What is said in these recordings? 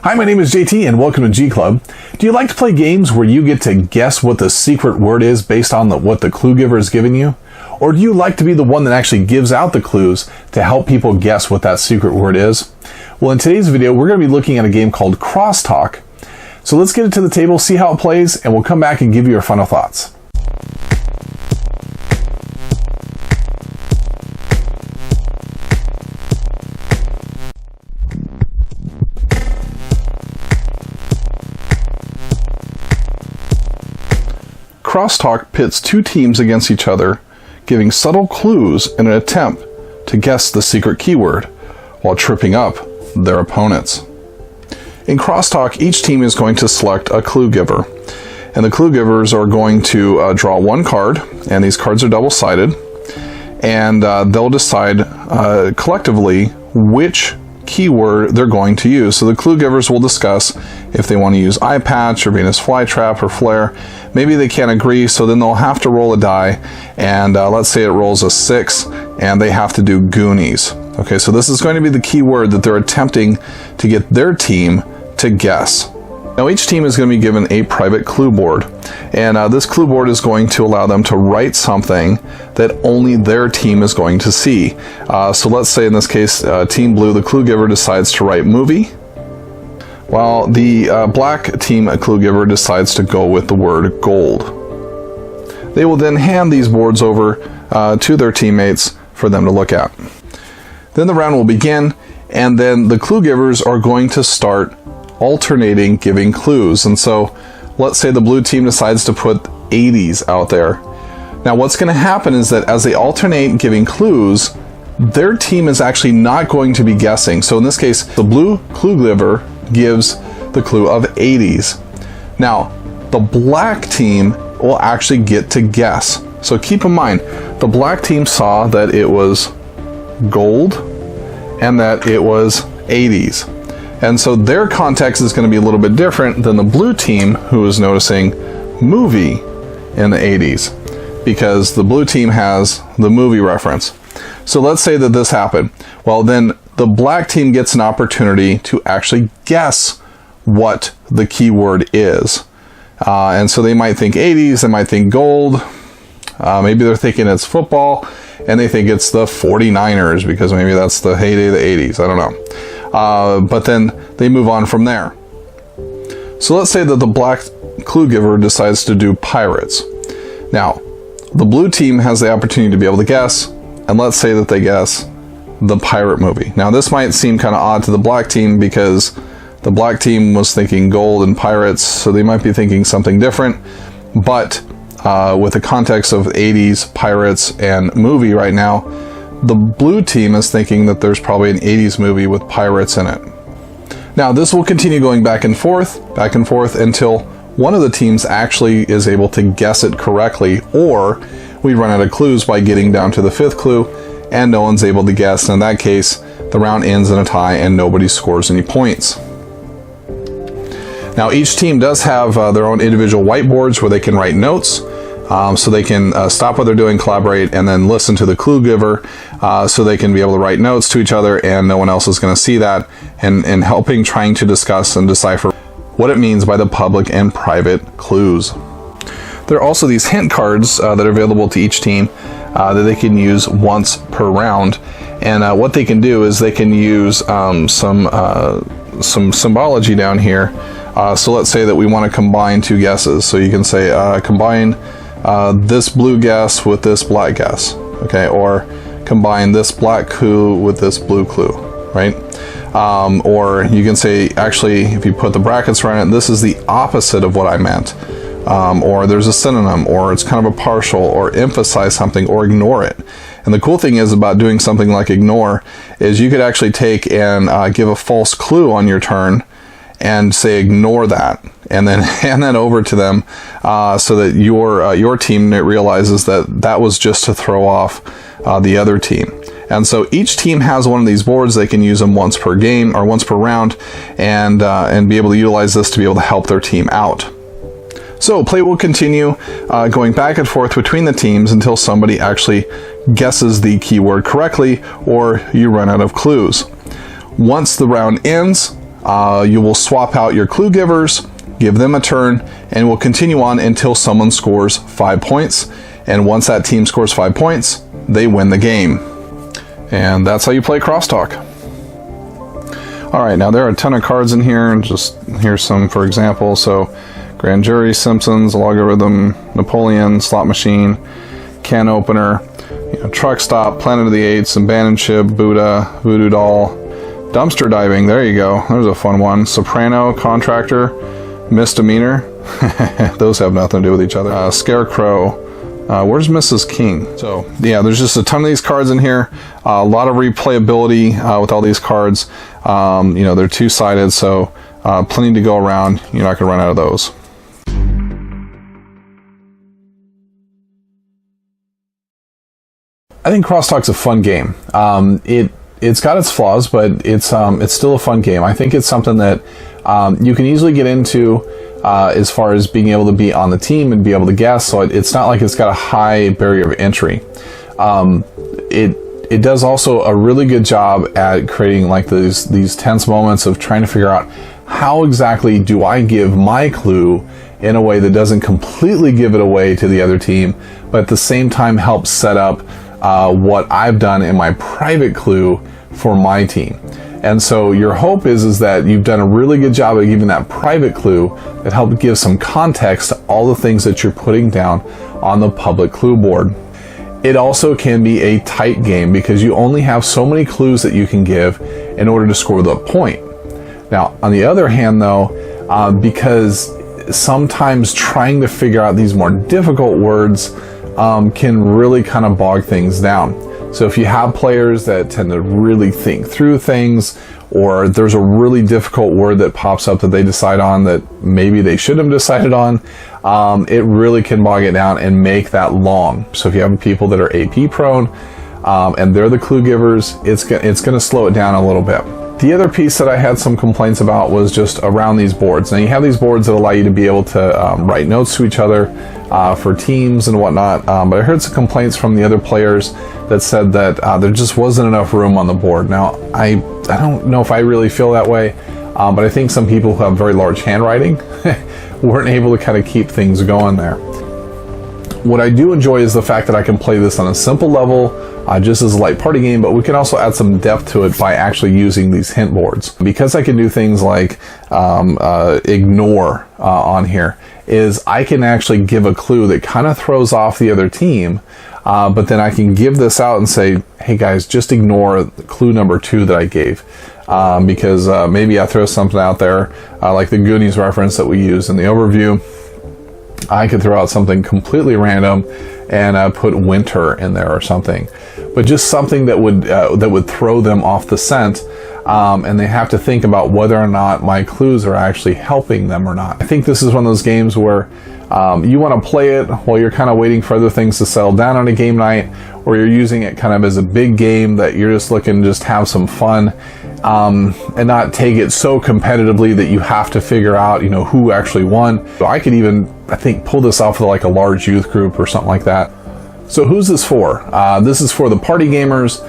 Hi, my name is JT and welcome to G Club. Do you like to play games where you get to guess what the secret word is based on what the clue giver is giving you? Or do you like to be the one that actually gives out the clues to help people guess what that secret word is? Well, in today's video, we're going to be looking at a game called Crosstalk. So let's get it to the table, see how it plays, and we'll come back and give you our final thoughts. Crosstalk pits two teams against each other, giving subtle clues in an attempt to guess the secret keyword, while tripping up their opponents. In Crosstalk, each team is going to select a clue giver, and the clue givers are going to draw one card, and these cards are double-sided, and they'll decide collectively which keyword they're going to use. So the clue givers will discuss if they want to use eye patch or Venus flytrap or flare. Maybe they can't agree, so then they'll have to roll a die, and let's say it rolls a 6 and they have to do Goonies. Okay, so this is going to be the keyword that they're attempting to get their team to guess. Now each team is going to be given a private clue board, and this clue board is going to allow them to write something that only their team is going to see. So let's say in this case, Team Blue, the clue giver, decides to write movie, while the black team clue giver decides to go with the word gold. They will then hand these boards over to their teammates for them to look at. Then the round will begin, and then the clue givers are going to start alternating giving clues. And so let's say the blue team decides to put 80s out there. Now what's going to happen is that as they alternate giving clues, their team is actually not going to be guessing. So in this case, the blue clue giver gives the clue of 80s. Now the black team will actually get to guess. So keep in mind, the black team saw that it was gold and that it was 80s. And so their context is going to be a little bit different than the blue team, who is noticing movie in the 80s, because the blue team has the movie reference. So let's say that this happened. Well, then the black team gets an opportunity to actually guess what the keyword is. And so they might think 80s, they might think gold, maybe they're thinking it's football, and they think it's the 49ers because maybe that's the heyday of the 80s. I don't know. But then they move on from there. So let's say that the black clue giver decides to do pirates. Now, the blue team has the opportunity to be able to guess, and let's say that they guess the pirate movie. Now, this might seem kind of odd to the black team because the black team was thinking gold and pirates, so they might be thinking something different. But with the context of 80s, pirates, and movie right now, the blue team is thinking that there's probably an 80s movie with pirates in it. Now this will continue going back and forth until one of the teams actually is able to guess it correctly, or we run out of clues by getting down to the 5th clue and no one's able to guess. And in that case, the round ends in a tie and nobody scores any points. Now each team does have their own individual whiteboards where they can write notes. So they can stop what they're doing, collaborate, and then listen to the clue giver, so they can be able to write notes to each other and no one else is going to see that, and helping trying to discuss and decipher what it means by the public and private clues. There are also these hint cards that are available to each team that they can use once per round, and what they can do is they can use some symbology down here. So let's say that we want to combine two guesses, so you can say combine this blue guess with this black guess, okay, or combine this black clue with this blue clue, right? Or you can say, actually, if you put the brackets around it, this is the opposite of what I meant, or there's a synonym, or it's kind of a partial, or emphasize something, or ignore it. And the cool thing is about doing something like ignore is you could actually take and give a false clue on your turn and say ignore that, and then hand that over to them, so that your team realizes that that was just to throw off the other team. And so each team has one of these boards. They can use them once per game or once per round, and be able to utilize this to be able to help their team out. So play will continue going back and forth between the teams until somebody actually guesses the keyword correctly or you run out of clues. Once the round ends, you will swap out your clue givers, give them a turn, and we'll continue on until someone scores 5 points. And once that team scores 5 points, they win the game. And that's how you play Crosstalk. Alright, now there are a ton of cards in here, and just here's some for example. So, Grand Jury, Simpsons, Logarithm, Napoleon, Slot Machine, Can Opener, Truck Stop, Planet of the Apes, Abandoned Ship, Buddha, Voodoo Doll, Dumpster Diving, there you go, there's a fun one. Soprano, Contractor, Misdemeanor, those have nothing to do with each other. Scarecrow, where's Mrs. King? So yeah, there's just a ton of these cards in here, a lot of replayability with all these cards. They're two-sided, so plenty to go around. You're not going to run out of those. I think Crosstalk's a fun game. It's got its flaws, but it's still a fun game. I think it's something that you can easily get into as far as being able to be on the team and be able to guess. So it's not like it's got a high barrier of entry. It does also a really good job at creating like these tense moments of trying to figure out how exactly do I give my clue in a way that doesn't completely give it away to the other team, but at the same time helps set up what I've done in my private clue for my team. And so your hope is that you've done a really good job of giving that private clue that helps give some context to all the things that you're putting down on the public clue board. It also can be a tight game because you only have so many clues that you can give in order to score the point. Now, on the other hand though, because sometimes trying to figure out these more difficult words can really kind of bog things down. So if you have players that tend to really think through things, or there's a really difficult word that pops up that they decide on that maybe they shouldn't have decided on, it really can bog it down and make that long. So if you have people that are AP prone and they're the clue givers, it's going to slow it down a little bit. The other piece that I had some complaints about was just around these boards. Now you have these boards that allow you to be able to write notes to each other for teams and whatnot, but I heard some complaints from the other players that said that there just wasn't enough room on the board. Now I don't know if I really feel that way, but I think some people who have very large handwriting weren't able to kind of keep things going there. What I do enjoy is the fact that I can play this on a simple level, just as a light party game, but we can also add some depth to it by actually using these hint boards. Because I can do things like ignore on here, is I can actually give a clue that kind of throws off the other team, but then I can give this out and say, hey guys, just ignore clue number 2 that I gave. Because maybe I throw something out there, like the Goonies reference that we use in the overview. I could throw out something completely random and put winter in there or something, but just something that would throw them off the scent, and they have to think about whether or not my clues are actually helping them or not. I think this is one of those games where you want to play it while you're kind of waiting for other things to settle down on a game night, or you're using it kind of as a big game that you're just looking to just have some fun, and not take it so competitively that you have to figure out, who actually won. So I could even, I think, pull this off with like a large youth group or something like that. So who's this for? This is for the party gamers.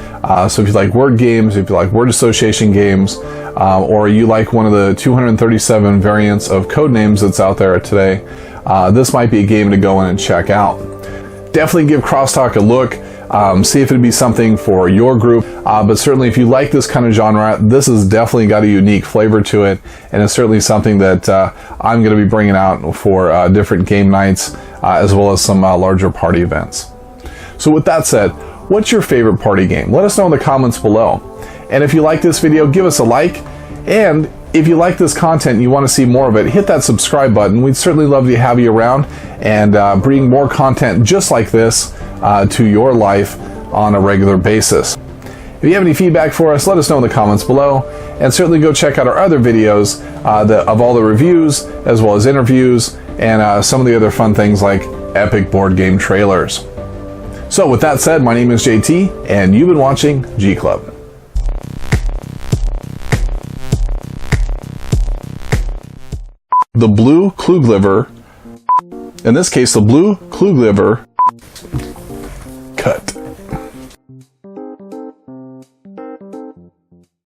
So if you like word games, if you like word association games, or you like one of the 237 variants of code names that's out there today, this might be a game to go in and check out. Definitely give Crosstalk a look. See if it'd be something for your group, but certainly if you like this kind of genre, this has definitely got a unique flavor to it, and it's certainly something that I'm going to be bringing out for different game nights, as well as some larger party events. So with that said, what's your favorite party game? Let us know in the comments below. And if you like this video, give us a like, and if you like this content and you want to see more of it, hit that subscribe button. We'd certainly love to have you around and bring more content just like this to your life on a regular basis. If you have any feedback for us, let us know in the comments below, and certainly go check out our other videos of all the reviews, as well as interviews, and some of the other fun things like epic board game trailers. So with that said, my name is JT, and you've been watching G Club. The blue clue giver, in this case, the blue clue giver